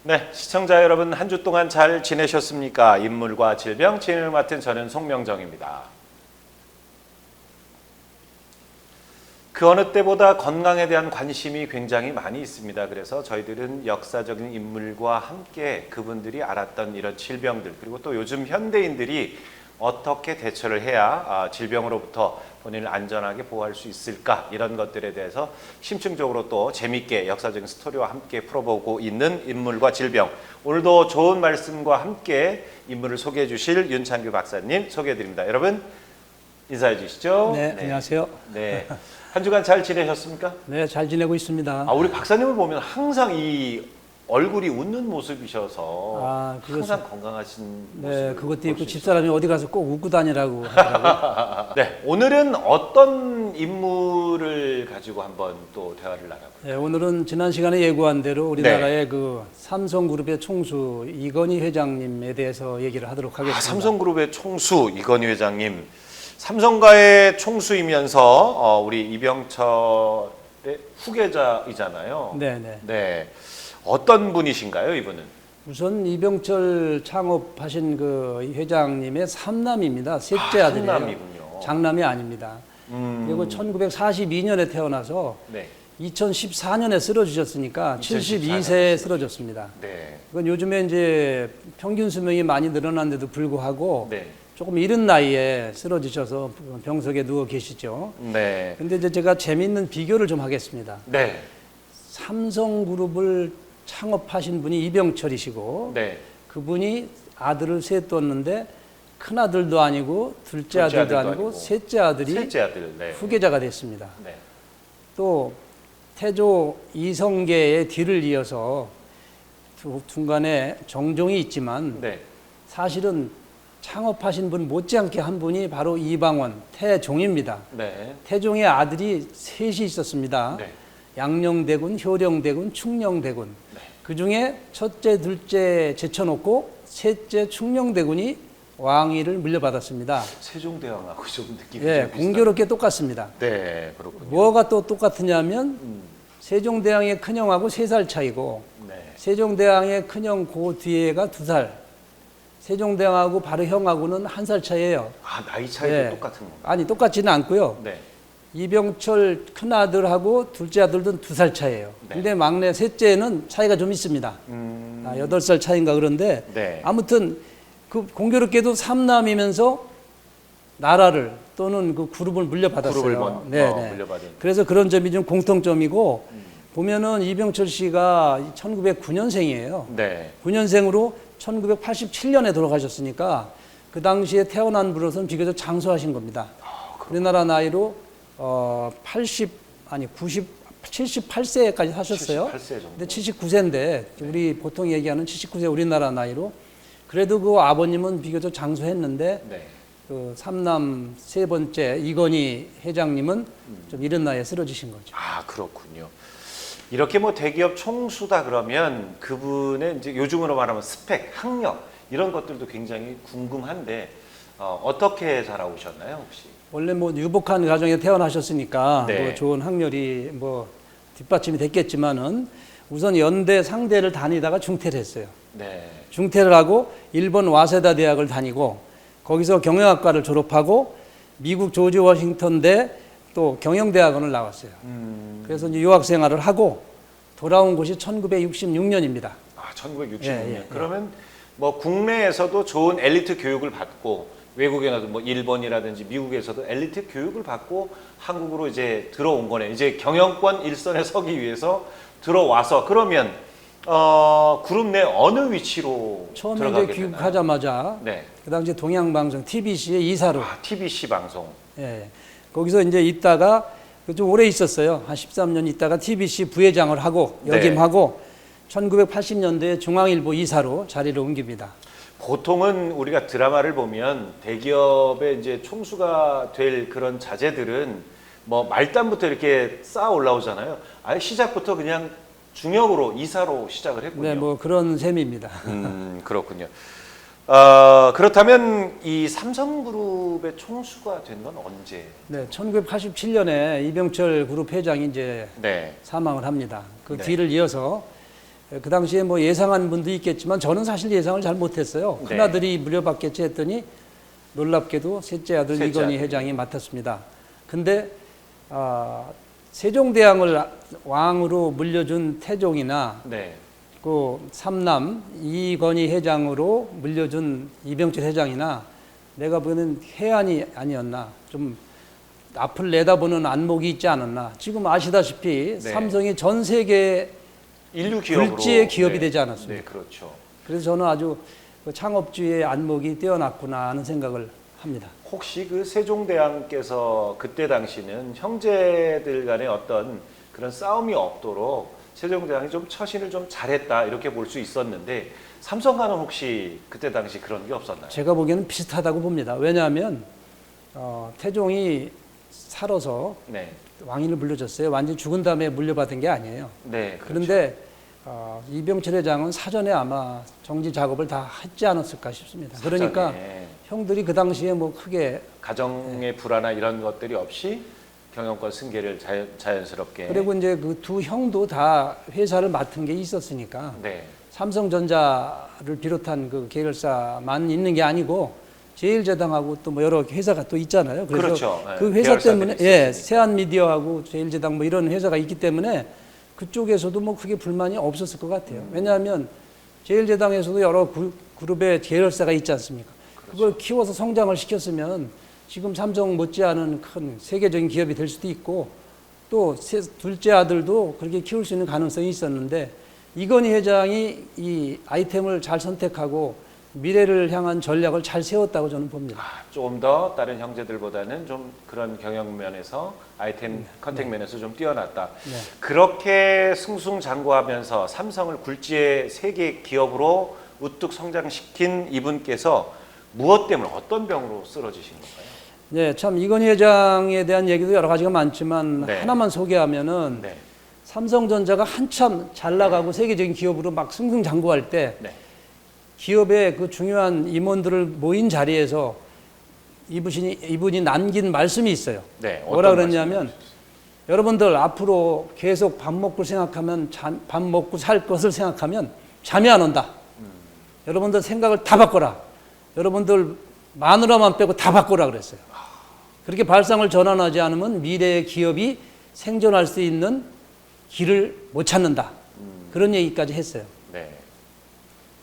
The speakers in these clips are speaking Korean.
네, 시청자 여러분 한 주 동안 잘 지내셨습니까? 인물과 질병 진행을 맡은 저는 송명정입니다. 그 어느 때보다 건강에 대한 관심이 굉장히 많이 있습니다. 그래서 저희들은 역사적인 인물과 함께 그분들이 알았던 이런 질병들, 그리고 또 요즘 현대인들이 어떻게 대처를 해야 질병으로부터 본인을 안전하게 보호할 수 있을까, 이런 것들에 대해서 심층적으로 또 재밌게 역사적인 스토리와 함께 풀어보고 있는 인물과 질병. 오늘도 좋은 말씀과 함께 인물을 소개해 주실 윤창규 박사님 소개해 드립니다. 여러분 인사해 주시죠. 네, 안녕하세요. 네. 한 주간 잘 지내셨습니까? 네, 잘 지내고 있습니다. 우리 박사님을 보면 항상 이 얼굴이 웃는 모습이셔서 항상 건강하신 네, 모습을 그것도 볼 있고 수 집사람이 어디 가서 꼭 웃고 다니라고 하더라고요. 네, 오늘은 어떤 인물을 가지고 한번 또 대화를 나눠볼까요? 네, 오늘은 지난 시간에 예고한 대로 우리나라의 그 삼성그룹의 총수 이건희 회장님에 대해서 얘기를 하도록 하겠습니다. 삼성그룹의 총수 이건희 회장님, 삼성가의 총수이면서 우리 이병철의 후계자이잖아요. 네. 네, 어떤 분이신가요, 이분은? 우선 이병철 창업하신 그 회장님의 삼남입니다. 셋째 아들이에요. 삼남이군요. 장남이 아닙니다. 그리고 1942년에 태어나서 네. 2014년에 쓰러지셨으니까 72세에 쓰러졌습니다. 네. 이건 요즘에 이제 평균 수명이 많이 늘어난데도 불구하고 네. 조금 이른 나이에 쓰러지셔서 병석에 누워 계시죠. 네. 근데 이제 제가 재미있는 비교를 좀 하겠습니다. 네. 삼성그룹을 창업하신 분이 이병철이시고 네. 그분이 아들을 셋 뒀는데 큰 아들도 아니고 둘째 아들도 아니고 셋째 아들이 네. 후계자가 됐습니다. 네. 또 태조 이성계의 뒤를 이어서 중간에 정종이 있지만 네. 사실은 창업하신 분 못지않게 한 분이 바로 이방원 태종입니다. 네. 태종의 아들이 셋이 있었습니다. 네. 양녕대군, 효령대군, 충녕대군. 네. 그중에 첫째, 둘째 제쳐놓고 셋째 충녕대군이 왕위를 물려받았습니다. 세종대왕하고 좀 느낌이 예, 좀 공교롭게 똑같습니다. 네, 그렇군요. 뭐가 또 똑같으냐면 세종대왕의 큰형하고 3살 차이고 네. 세종대왕의 큰형 그 뒤에가 2살. 세종대왕하고 바로 형하고는 1살 차이예요. 나이 차이도 네. 똑같은 건가요? 아니 똑같지는 않고요. 네. 이병철 큰아들하고 둘째 아들은 2살 차이예요. 네. 근데 막내 셋째는 차이가 좀 있습니다. 8살 차이인가 그런데 네. 아무튼 그 공교롭게도 삼남이면서 나라를 또는 그 그룹을 물려받았어요. 그룹을 물려받은. 그래서 그런 점이 좀 공통점이고 보면은 이병철 씨가 1909년생이에요. 네. 9년생으로 1987년에 돌아가셨으니까 그 당시에 태어난 분으로서는 비교적 장수하신 겁니다. 우리나라 나이로 78세까지 사셨어요. 78세 정도. 근데 79세인데 우리 보통 얘기하는 79세 우리나라 나이로 그래도 그 아버님은 비교적 장수했는데 네. 그 삼남 세 번째 이건희 회장님은 좀 이른 나이에 쓰러지신 거죠. 그렇군요. 이렇게 뭐 대기업 총수다 그러면 그분의 이제 요즘으로 말하면 스펙, 학력 이런 것들도 굉장히 궁금한데 어떻게 자라오셨나요, 혹시? 원래 뭐 유복한 가정에 태어나셨으니까 네. 뭐 좋은 학렬이 뭐 뒷받침이 됐겠지만은 우선 연대 상대를 다니다가 중퇴를 했어요. 네. 중퇴를 하고 일본 와세다 대학을 다니고 거기서 경영학과를 졸업하고 미국 조지 워싱턴대 또 경영대학원을 나왔어요. 그래서 이제 유학 생활을 하고 돌아온 곳이 1966년입니다. 1966년. 예. 그러면 뭐 국내에서도 좋은 엘리트 교육을 받고 외국에 나도 뭐 일본이라든지 미국에서도 엘리트 교육을 받고 한국으로 이제 들어온 거네. 이제 경영권 일선에 서기 위해서 들어와서 그러면 그룹 내 어느 위치로 처음에 들어가게 이제 되나요? 귀국하자마자 네. 그 당시 동양방송 TBC의 이사로 TBC 방송. 예. 거기서 이제 있다가 좀 오래 있었어요. 한 13년 있다가 TBC 부회장을 하고 역임하고 1980년대에 중앙일보 이사로 자리를 옮깁니다. 보통은 우리가 드라마를 보면 대기업의 이제 총수가 될 그런 자제들은 뭐 말단부터 이렇게 쌓아 올라오잖아요. 아예 시작부터 그냥 중역으로 이사로 시작을 했군요. 네, 뭐 그런 셈입니다. 그렇군요. 그렇다면 이 삼성그룹의 총수가 된 건 언제? 네, 1987년에 이병철 그룹 회장이 이제 네. 사망을 합니다. 그 네. 뒤를 이어서 그 당시에 뭐 예상한 분도 있겠지만 저는 사실 예상을 잘 못했어요. 네. 큰아들이 물려받겠지 했더니 놀랍게도 셋째 아들 셋째 이건희 아들. 회장이 맡았습니다. 근데 세종대왕을 왕으로 물려준 태종이나 네. 그 삼남 이건희 회장으로 물려준 이병철 회장이나 내가 보기에는 해안이 아니었나, 좀 앞을 내다보는 안목이 있지 않았나. 지금 아시다시피 네. 삼성이 전 세계 인류 기업으로 굴지의 기업이 네. 되지 않았습니까? 네, 그렇죠. 그래서 저는 아주 그 창업주의의 안목이 뛰어났구나 하는 생각을 합니다. 혹시 그 세종대왕께서 그때 당시는 형제들 간의 어떤 그런 싸움이 없도록 세종대왕이 좀 처신을 좀 잘했다 이렇게 볼 수 있었는데 삼성과는 혹시 그때 당시 그런 게 없었나요? 제가 보기에는 비슷하다고 봅니다. 왜냐하면 태종이 살아서 네, 왕위를 물려줬어요. 완전히 죽은 다음에 물려받은 게 아니에요. 네. 그렇죠. 그런데 이병철 회장은 사전에 아마 정지 작업을 다 했지 않았을까 싶습니다. 그러니까 사전에 형들이 그 당시에 뭐 크게, 가정의 불화나 이런 것들이 없이 경영권 승계를 자연스럽게. 그리고 이제 그 두 형도 다 회사를 맡은 게 있었으니까 네, 삼성전자를 비롯한 그 계열사만 있는 게 아니고 제일제당하고 또 뭐 여러 회사가 또 있잖아요. 그래서 그렇죠. 네, 그 회사 때문에 계열사들이 있었으니까. 세안미디어하고 제일제당 뭐 이런 회사가 있기 때문에 그쪽에서도 뭐 크게 불만이 없었을 것 같아요. 왜냐하면 제일제당에서도 여러 그룹의 계열사가 있지 않습니까? 그렇죠. 그걸 키워서 성장을 시켰으면 지금 삼성 못지않은 큰 세계적인 기업이 될 수도 있고 또 둘째 아들도 그렇게 키울 수 있는 가능성이 있었는데 이건희 회장이 이 아이템을 잘 선택하고 미래를 향한 전략을 잘 세웠다고 저는 봅니다. 조금 더 다른 형제들보다는 좀 그런 경영 면에서 아이템 컨택 면에서 좀 뛰어났다. 네. 그렇게 승승장구하면서 삼성을 굴지의 세계 기업으로 우뚝 성장시킨 이분께서 무엇 때문에 어떤 병으로 쓰러지신 건가요? 네, 참 이건희 회장에 대한 얘기도 여러 가지가 많지만 네. 하나만 소개하면은 네, 삼성전자가 한참 잘 나가고 세계적인 기업으로 막 승승장구할 때 네, 기업의 그 중요한 임원들을 모인 자리에서 이분이 남긴 말씀이 있어요. 네. 뭐라 어떤 그랬냐면 말씀을 여러분들 앞으로 계속 밥 먹고 생각하면 밥 먹고 살 것을 생각하면 잠이 안 온다. 여러분들 생각을 다 바꿔라. 여러분들 마누라만 빼고 다 바꿔라 그랬어요. 그렇게 발상을 전환하지 않으면 미래의 기업이 생존할 수 있는 길을 못 찾는다. 그런 얘기까지 했어요. 네,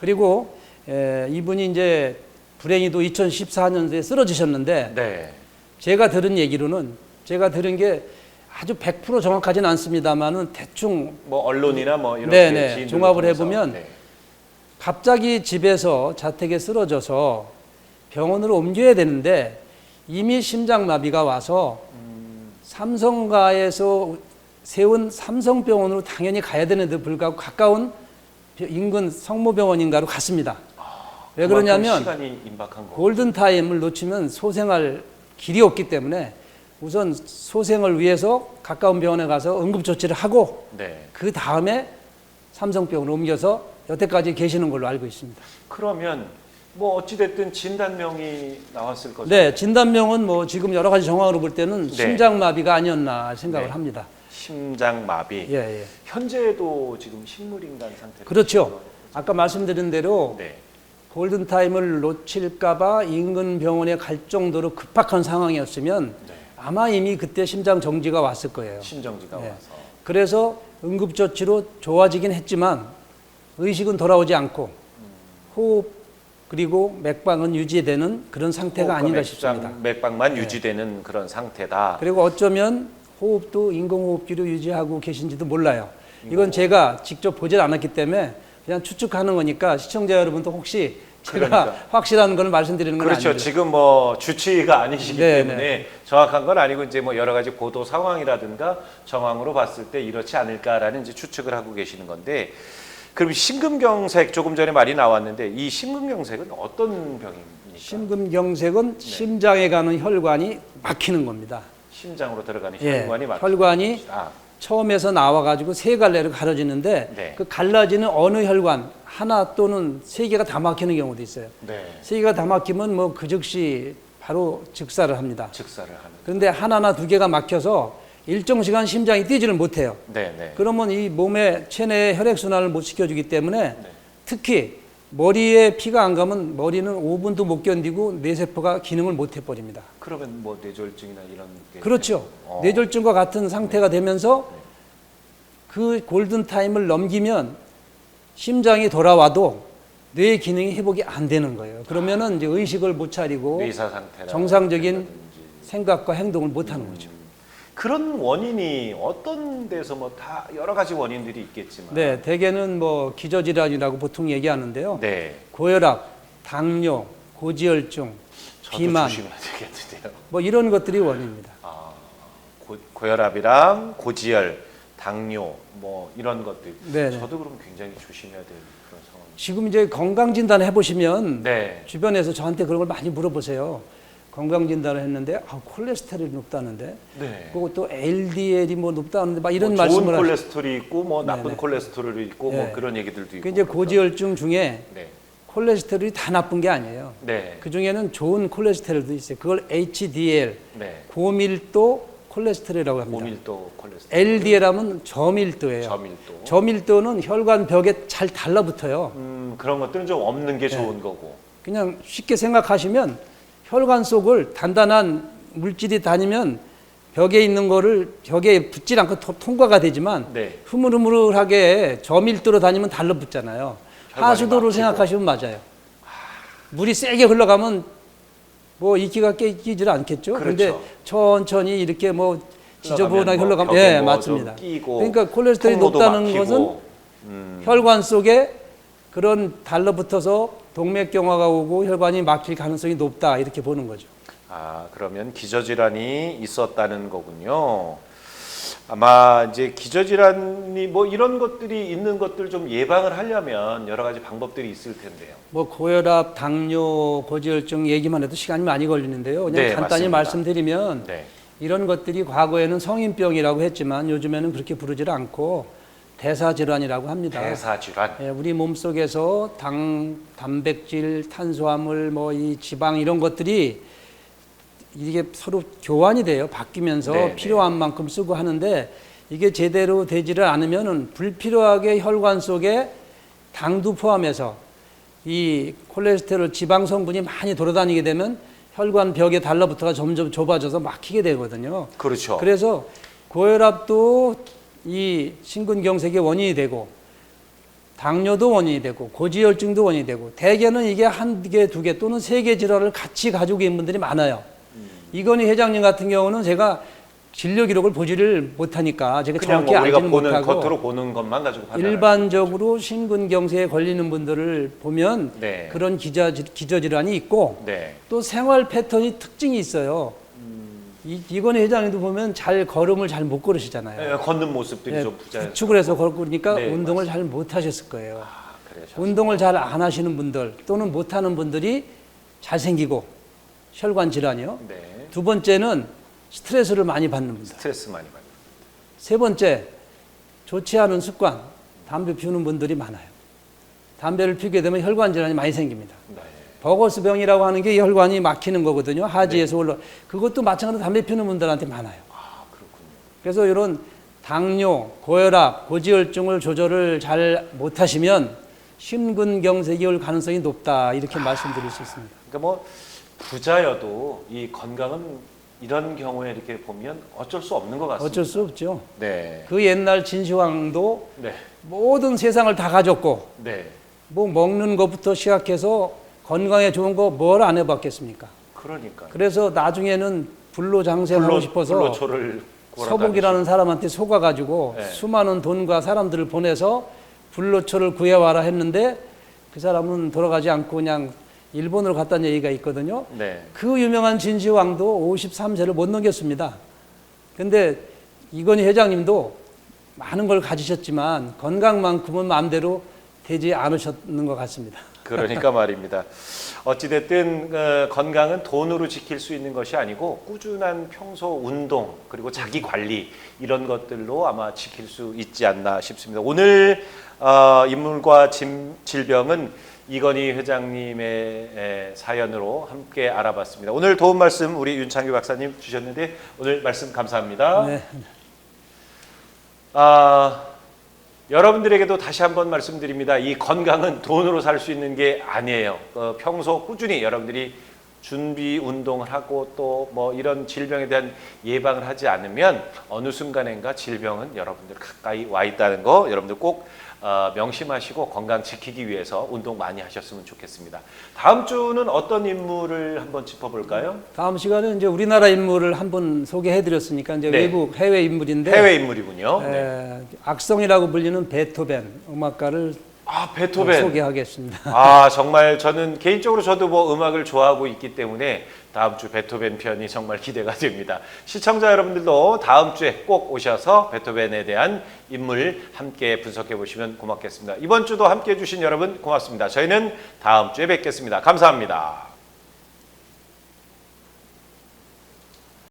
그리고 이분이 이제 불행히도 2014년도에 쓰러지셨는데 네, 제가 들은 게 아주 100% 정확하진 않습니다만은 대충 뭐 언론이나 뭐 이런 네네, 지인들을 종합을 통해서, 해보면 네. 갑자기 집에서 자택에 쓰러져서 병원으로 옮겨야 되는데 이미 심장마비가 와서 삼성가에서 세운 삼성병원으로 당연히 가야 되는데 불구하고 가까운 인근 성모병원인가로 갔습니다. 왜 그만큼 그러냐면 시간이 임박한 거. 골든타임을 놓치면 소생할 길이 없기 때문에 우선 소생을 위해서 가까운 병원에 가서 응급조치를 하고 네. 그 다음에 삼성병원으로 옮겨서 여태까지 계시는 걸로 알고 있습니다. 그러면 뭐 어찌 됐든 진단명이 나왔을 거죠. 네, 진단명은 뭐 지금 여러 가지 정황으로 볼 때는 네. 심장마비가 아니었나 생각을 네. 합니다. 심장마비. 예, 예. 현재도 지금 식물인간 상태로. 그렇죠. 아까 말씀드린 대로 네. 골든타임을 놓칠까봐 인근 병원에 갈 정도로 급박한 상황이었으면 네. 아마 이미 그때 심장 정지가 왔을 거예요. 심정지가 네. 와서. 그래서 응급조치로 좋아지긴 했지만 의식은 돌아오지 않고 호흡 그리고 맥박은 유지되는 그런 상태가 아닌가 싶습니다. 맥박만 네. 유지되는 그런 상태다. 그리고 어쩌면 호흡도 인공호흡기로 유지하고 계신지도 몰라요. 이건 제가 직접 보질 않았기 때문에 그냥 추측하는 거니까 시청자 여러분도 혹시 제가 그러니까. 확실한 걸 말씀드리는 건 그렇죠. 아니죠. 지금 뭐 주치의가 아니시기 네, 때문에 정확한 건 아니고 이제 뭐 여러 가지 보도 상황이라든가 정황으로 봤을 때 이렇지 않을까라는 이제 추측을 하고 계시는 건데, 그럼 심근경색 조금 전에 말이 나왔는데 이 심근경색은 어떤 병입니까? 심근경색은 심장에 가는 혈관이 막히는 겁니다. 심장으로 들어가는 예, 혈관이 막히는 혈관이 것이다. 처음에서 나와가지고 세 갈래로 갈라지는데 네. 그 갈라지는 어느 혈관 하나 또는 세 개가 다 막히는 경우도 있어요. 네. 세 개가 다 막히면 뭐 그 즉시 바로 즉사를 합니다. 즉사를 하는. 그런데 하나나 두 개가 막혀서 일정 시간 심장이 뛰지를 못해요. 네, 네. 그러면 이 몸에 체내에 혈액순환을 못 시켜주기 때문에 네. 특히 머리에 피가 안 가면 머리는 5분도 못 견디고 뇌세포가 기능을 못 해버립니다. 그러면 뭐 뇌졸중이나 이런 게 그렇죠. 어. 뇌졸중과 같은 상태가 되면서 그 골든 타임을 넘기면 심장이 돌아와도 뇌 기능이 회복이 안 되는 거예요. 그러면은 이제 의식을 못 차리고 뇌사 상태나 정상적인 생각과 행동을 못 하는 거죠. 그런 원인이 어떤 데서 뭐 다 여러 가지 원인들이 있겠지만 네, 대개는 뭐 기저질환이라고 보통 얘기하는데요. 네. 고혈압, 당뇨, 고지혈증, 저도 비만 조심해야 되겠는데요. 뭐 이런 것들이 원인입니다. 아, 고혈압이랑 고지혈, 당뇨 뭐 이런 것들. 네. 저도 그럼 굉장히 조심해야 되는 그런 상황. 지금 이제 건강진단 해보시면 네. 주변에서 저한테 그런 걸 많이 물어보세요. 건강진단을 했는데 콜레스테롤이 높다는데 네. 그리고 또 LDL이 뭐 높다는데 막 이런 뭐 말씀을 좋은 하시죠. 콜레스테롤이 있고 뭐 나쁜 네네. 콜레스테롤이 있고 네. 뭐 그런 얘기들도 있고. 그 이제 그렇죠. 고지혈증 중에 네. 콜레스테롤이 다 나쁜 게 아니에요. 네. 그 중에는 좋은 콜레스테롤도 있어요. 그걸 HDL, 네. 고밀도 콜레스테롤이라고 합니다. 고밀도 콜레스테롤. LDL하면 저밀도예요. 저밀도. 저밀도는 혈관 벽에 잘 달라붙어요. 그런 것들은 좀 없는 게 좋은 거고. 그냥 쉽게 생각하시면 혈관 속을 단단한 물질이 다니면 벽에 있는 거를 벽에 붙질 않고 통과가 되지만 네. 흐물흐물하게 저밀도로 다니면 달라붙잖아요. 혈관이 하수도로 막히고. 생각하시면 맞아요. 물이 세게 흘러가면 뭐 이끼가 끼질 않겠죠. 그런데 그렇죠. 천천히 이렇게 뭐 지저분하게 뭐 흘러가면 벽에 예, 뭐좀 맞습니다. 끼고 그러니까 콜레스테롤이 통로도 높다는 막히고. 것은 혈관 속에 그런 달라붙어서 동맥경화가 오고 혈관이 막힐 가능성이 높다 이렇게 보는 거죠. 아, 그러면 기저질환이 있었다는 거군요. 아마 이제 기저질환이 뭐 이런 것들이 있는 것들 좀 예방을 하려면 여러 가지 방법들이 있을 텐데요. 뭐 고혈압, 당뇨, 고지혈증 얘기만 해도 시간이 많이 걸리는데요. 그냥 네, 간단히 맞습니다. 말씀드리면 네. 이런 것들이 과거에는 성인병이라고 했지만 요즘에는 그렇게 부르질 않고 대사질환이라고 합니다. 대사질환. 예, 우리 몸 속에서 당, 단백질, 탄수화물, 뭐 이 지방 이런 것들이 이게 서로 교환이 돼요. 바뀌면서 네, 필요한 만큼 쓰고 하는데 이게 제대로 되지를 않으면은 불필요하게 혈관 속에 당도 포함해서 이 콜레스테롤 지방 성분이 많이 돌아다니게 되면 혈관 벽에 달라붙어가 점점 좁아져서 막히게 되거든요. 그렇죠. 그래서 고혈압도 이 심근경색의 원인이 되고 당뇨도 원인이 되고 고지혈증도 원인이 되고 대개는 이게 한 개, 두 개 또는 세 개 질환을 같이 가지고 있는 분들이 많아요. 이건희 회장님 같은 경우는 제가 진료 기록을 보지를 못하니까 제가 그냥 정확히 뭐 우리가 알지는 보는 못하고 겉으로 보는 것만 가지고 판단할 일반적으로 심근경색에 걸리는 분들을 보면 네. 그런 기저질환이 있고 네. 또 생활 패턴이 특징이 있어요. 이건희 회장님도 보면 잘 걸음을 잘 못 걸으시잖아요. 네, 걷는 모습들이 예, 좀 부자연스럽고. 구축을 해서 걸으니까 네, 운동을 잘 못 하셨을 거예요. 아, 그래요. 운동을 잘 안 하시는 분들 또는 못 하는 분들이 잘생기고 혈관 질환이요. 네. 두 번째는 스트레스를 많이 받는 분들. 스트레스 많이 받는. 세 번째, 좋지 않은 습관, 담배 피우는 분들이 많아요. 담배를 피우게 되면 혈관 질환이 많이 생깁니다. 네. 버거스병이라고 하는 게 혈관이 막히는 거거든요. 하지에서 올라. 그것도 마찬가지로 담배 피우는 분들한테 많아요. 아, 그렇군요. 그래서 이런 당뇨, 고혈압, 고지혈증을 조절을 잘 못하시면 심근경색이 올 가능성이 높다 이렇게 말씀드릴 수 있습니다. 그러니까 뭐 부자여도 이 건강은 이런 경우에 이렇게 보면 어쩔 수 없는 것 같습니다. 어쩔 수 없죠. 네. 그 옛날 진시황도 네. 모든 세상을 다 가졌고 네. 뭐 먹는 것부터 시작해서 건강에 좋은 거 뭘 안 해봤겠습니까? 그러니까. 그래서 나중에는 불로 장생하고 싶어서 불로초를 서복이라는 사람한테 속아가지고 네. 수많은 돈과 사람들을 보내서 불로초를 구해와라 했는데 그 사람은 돌아가지 않고 그냥 일본으로 갔다는 얘기가 있거든요. 네. 그 유명한 진시황도 53세를 못 넘겼습니다. 근데 이건희 회장님도 많은 걸 가지셨지만 건강만큼은 마음대로 되지 않으셨는 것 같습니다. 그러니까 말입니다. 어찌됐든 건강은 돈으로 지킬 수 있는 것이 아니고 꾸준한 평소 운동 그리고 자기 관리 이런 것들로 아마 지킬 수 있지 않나 싶습니다. 오늘 인물과 질병은 이건희 회장님의 사연으로 함께 알아봤습니다. 오늘 도움 말씀 우리 윤창규 박사님 주셨는데 오늘 말씀 감사합니다. 네. 여러분들에게도 다시 한번 말씀드립니다. 이 건강은 돈으로 살 수 있는 게 아니에요. 평소 꾸준히 여러분들이 준비 운동을 하고 또 뭐 이런 질병에 대한 예방을 하지 않으면 어느 순간인가 질병은 여러분들 가까이 와 있다는 거 여러분들 꼭 명심하시고 건강 지키기 위해서 운동 많이 하셨으면 좋겠습니다. 다음 주는 어떤 인물을 한번 짚어볼까요? 다음 시간은 이제 우리나라 인물을 한번 소개해드렸으니까 이제 네. 외국 해외 인물인데 해외 인물이군요. 네. 악성이라고 불리는 베토벤 음악가를 베토벤. 소개하겠습니다. 정말 저는 개인적으로 저도 뭐 음악을 좋아하고 있기 때문에 다음 주 베토벤 편이 정말 기대가 됩니다. 시청자 여러분들도 다음 주에 꼭 오셔서 베토벤에 대한 인물 함께 분석해 보시면 고맙겠습니다. 이번 주도 함께 해주신 여러분 고맙습니다. 저희는 다음 주에 뵙겠습니다. 감사합니다.